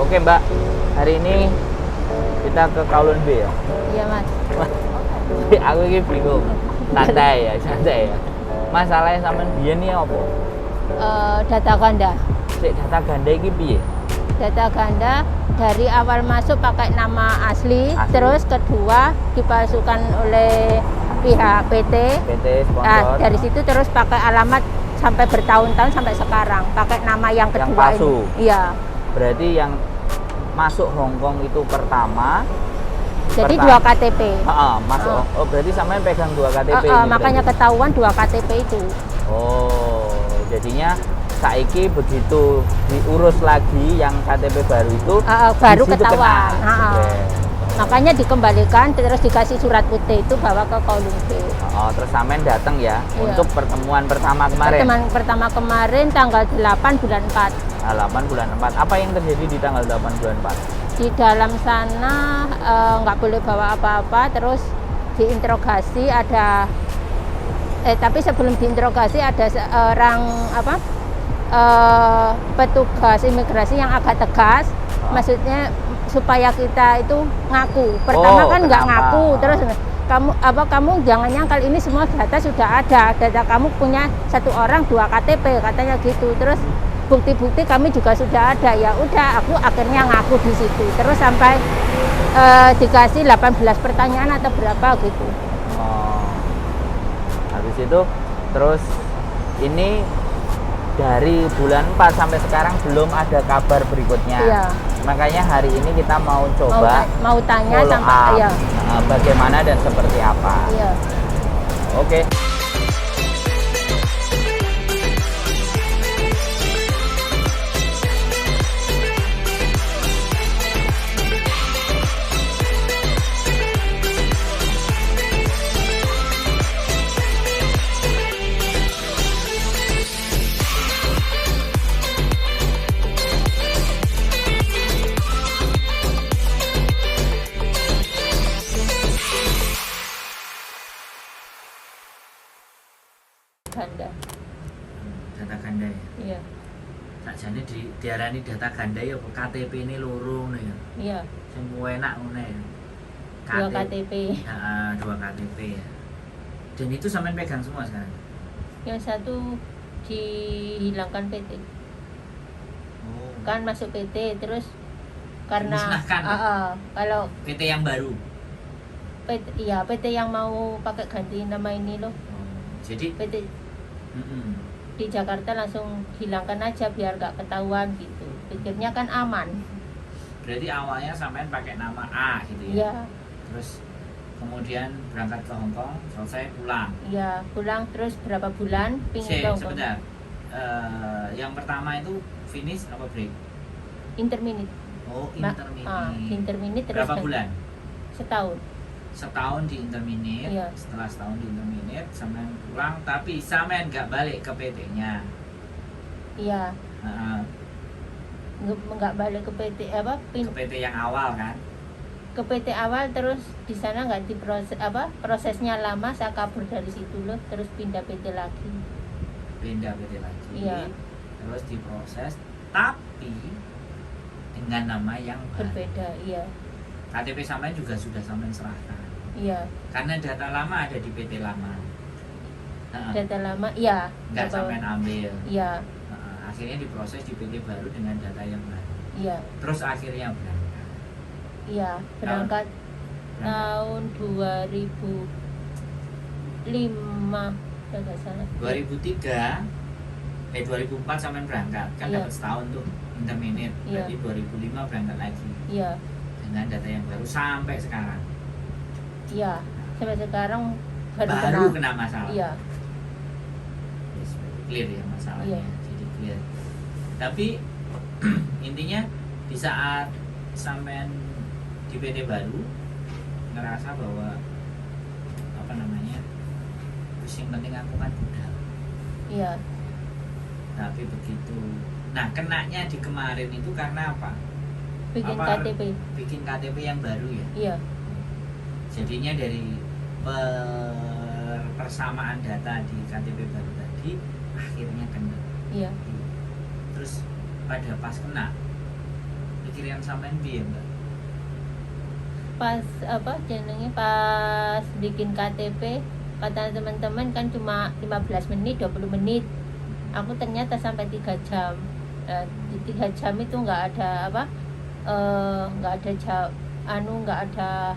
Oke Mbak, hari ini kita ke Kowloon B ya. Iya Mas. Aku ini bingung. Santai ya. Masalahnya sampean biyen iki apa? Data ganda. Sik data ganda iki piye? Data ganda dari awal masuk pakai nama asli. Terus kedua dipalsukan oleh pihak PT. sponsor. Nah, dari situ terus pakai alamat sampai bertahun-tahun sampai sekarang pakai nama yang kedua yang palsu. ini. Iya. Berarti yang masuk Hong Kong itu pertama. Jadi dua KTP. Masuk. Oh, berarti sampean pegang dua KTP. Makanya ketahuan dua KTP itu. Oh, jadinya saiki begitu diurus lagi yang KTP baru itu baru ketahuan. Okay. Makanya dikembalikan terus dikasih surat putih itu bawa ke Kowloon B. Terus sampean datang ya untuk pertemuan pertama kemarin. Pertemuan pertama kemarin tanggal 8 bulan 4. 8 bulan 4. Apa yang terjadi di tanggal 8 bulan 4? Di dalam sana nggak boleh bawa apa-apa, terus diinterogasi ada tapi sebelum diinterogasi ada seorang petugas imigrasi yang agak tegas, maksudnya supaya kita itu ngaku. Pertama kan nggak ngaku, terus kamu jangan nyangkal ini semua data sudah ada, data kamu punya satu orang 2 KTP katanya gitu. Terus bukti-bukti kami juga sudah ada, ya udah aku akhirnya ngaku di situ. Terus sampai dikasih 18 pertanyaan atau berapa gitu. Habis itu terus ini dari bulan 4 sampai sekarang belum ada kabar berikutnya. Iya. Makanya hari ini kita mau coba mau tanya sampai bagaimana dan seperti apa. Iya. Oke. Data ganda ya? Iya. Sakjane diarani data ganda ya KTP ini loro ngono ya. Iya. Sing enak ngono ya. 2 KTP. Heeh, 2 KTP ya. Dan itu sampean pegang semua sekarang. Yang satu dihilangkan PT. Kan masuk PT terus karena kalau PT yang baru. PT yang mau pakai ganti nama ini loh. Jadi PT di Jakarta langsung hilangkan aja biar nggak ketahuan gitu. Pikirnya kan aman. Berarti awalnya sampean pakai nama A gitu ya? Iya. Terus kemudian berangkat ke Hong Kong, selesai pulang. Iya, pulang terus berapa bulan pingin ke Hong Kong. Sebentar. Yang pertama itu finish apa break? Intermediate. Oh, intermediate. Intermediate terus berapa bulan? Setahun. Setahun di intermediate. Iya. Setelah setahun di intermediate sampean pulang, tapi sampean nggak balik ke PT-nya. Iya. Nggak balik ke PT ke PT yang awal kan? Ke PT awal, terus di sana nggak diproses prosesnya lama, saya kabur dari situ loh, terus pindah PT lagi. Pindah PT lagi. Iya. Terus diproses, tapi dengan nama yang berbeda. Iya. KTP sampean juga sudah sampean serahkan. Iya. Karena data lama ada di PT lama. Data lama, iya. Nggak sampean ambil. Iya. Akhirnya diproses di PT baru dengan data yang baru. Iya. Terus akhirnya berangkat. Iya, berangkat tahun 2005 kalau nggak salah. 2004 sampean berangkat kan, dapat setahun tuh intermediate. Berarti 2005 berangkat lagi. Iya. Dengan data yang baru sampai sekarang. Iya, sampai sekarang baru kena masalah. Iya. Yes, clear ya masalahnya. Iya. Jadi clear. Tapi intinya di saat sampean di PT baru ngerasa bahwa yang penting aku kan udah. Iya. Tapi begitu. Nah, kenanya di kemarin itu karena apa? Bikin KTP. Bikin KTP yang baru ya? Iya. Jadinya dari persamaan data di KTP baru tadi akhirnya kena. Iya. Terus pada pas kena pikiran sampean piye, Mbak? Pas pas bikin KTP, kata teman-teman kan cuma 15 menit 20 menit, aku ternyata sampai 3 jam. Di 3 jam itu nggak ada nggak ada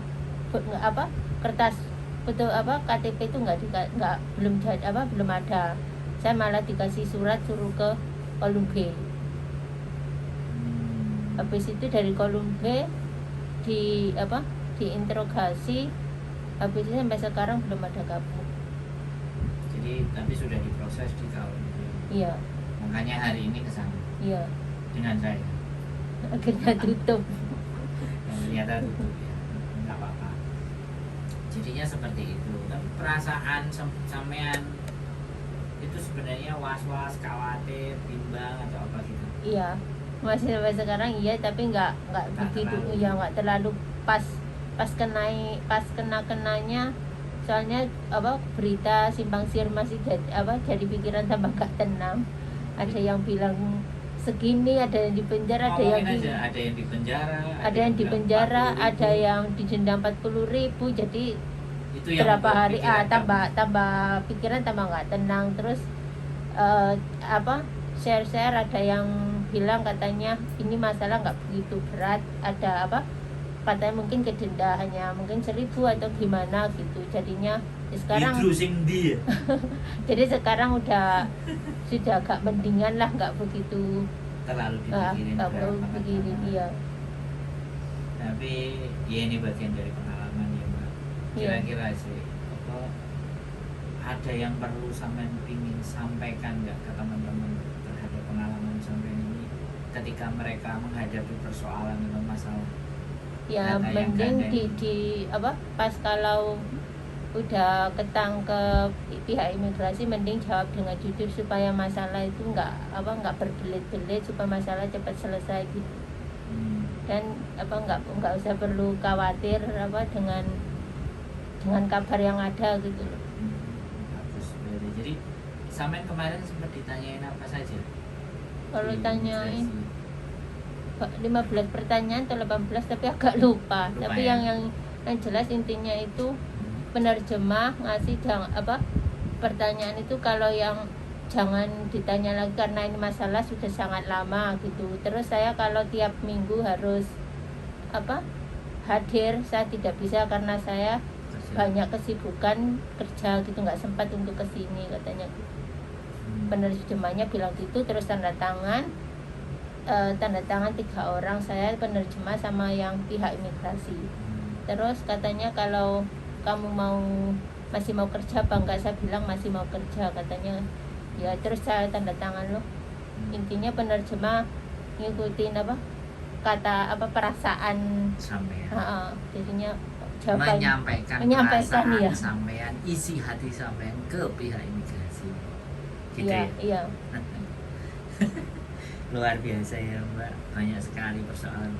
kertas betul KTP itu belum ada. Saya malah dikasih surat suruh ke kolom B. Habis itu dari kolom B diinterogasi, habis itu sampai sekarang belum ada kabar. Jadi tapi sudah diproses di tahun itu. Iya. Makanya hari ini kesana. Iya. Dengan saya. Akhirnya tutup. Dan ternyata tutup ya. Enggak apa-apa. Jadinya seperti itu. Tapi perasaan sampean itu sebenarnya was-was, khawatir, bimbang atau apa gitu. Iya. Masih sampai sekarang iya, tapi nggak begitu terlalu. ya, nggak terlalu pas kenanya, soalnya berita simpang siur masih jadi pikiran tambah gak tenang. Ada yang bilang segini, ada yang di penjara, ada yang di penjara, ada yang didenda 40.000. Jadi itu yang berapa membuat hari pikiran tambah pikiran tambah nggak tenang. Terus share ada yang bilang katanya ini masalah nggak begitu berat, ada katanya mungkin kedenda hanya mungkin 1.000 atau gimana gitu. Jadinya sekarang jadi sekarang sudah agak mendingan lah, nggak begitu terlalu dipikirin, iya. Tapi ya ini bagian dari pengalaman ya, Mbak. Kira-kira sih ada yang perlu sampean ingin sampaikan nggak ke teman-teman terhadap pengalaman sampean ini ketika mereka menghadapi persoalan atau masalah? Ya mending pas kalau udah ketangkep pihak imigrasi, mending jawab dengan jujur supaya masalah itu nggak berbelit-belit, supaya masalah cepat selesai gitu. Dan nggak usah perlu khawatir dengan kabar yang ada gitu loh. Bagus. Jadi sampean kemarin sempat ditanyain apa saja? Kalau tanyain 15 pertanyaan atau 18 tapi agak lupa. Tapi ya? yang jelas intinya itu penerjemah ngasih pertanyaan itu, kalau yang jangan ditanya lagi karena ini masalah sudah sangat lama gitu. Terus saya kalau tiap minggu harus hadir, saya tidak bisa karena saya banyak kesibukan kerja gitu, nggak sempat untuk kesini katanya gitu. Penerjemahnya bilang gitu. Terus tanda tangan 3 orang, saya penerjemah sama yang pihak imigrasi. Terus katanya kalau kamu masih mau kerja apa enggak, saya bilang masih mau kerja katanya. Ya terus saya tanda tangan loh. Intinya penerjemah ngikutin perasaan sampean. Jadinya menyampaikan perasaan ya. sampean, isi hati sampean ke pihak imigrasi. Gitu iya, ya. Iya. Luar biasa ya, Mbak. Banyak sekali persoalan,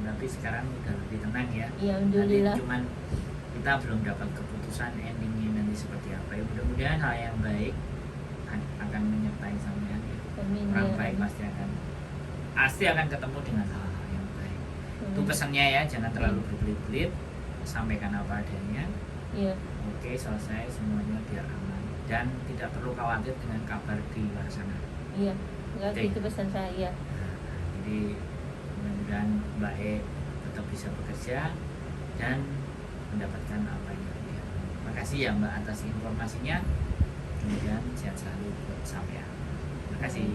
tapi sekarang udah lebih tenang ya. Iya, alhamdulillah. Cuman kita belum dapat keputusan endingnya nanti seperti apa. Ya, mudah-mudahan hal yang baik akan menyertai sampean. Amin, Orang ya. baik pasti akan ketemu dengan hal-hal yang baik. Itu pesannya ya, jangan terlalu berbelit-belit, sampaikan apa adanya. Iya. Oke, selesai semuanya biar aman dan tidak perlu khawatir dengan kabar di luar sana. Iya. Enggak gitu pesan saya. Jadi mudah-mudahan Mbak E tetap bisa bekerja dan mendapatkan apa yang dia mau. Makasih ya Mbak atas informasinya. Kemudian sehat selalu buat sampean. Terima kasih.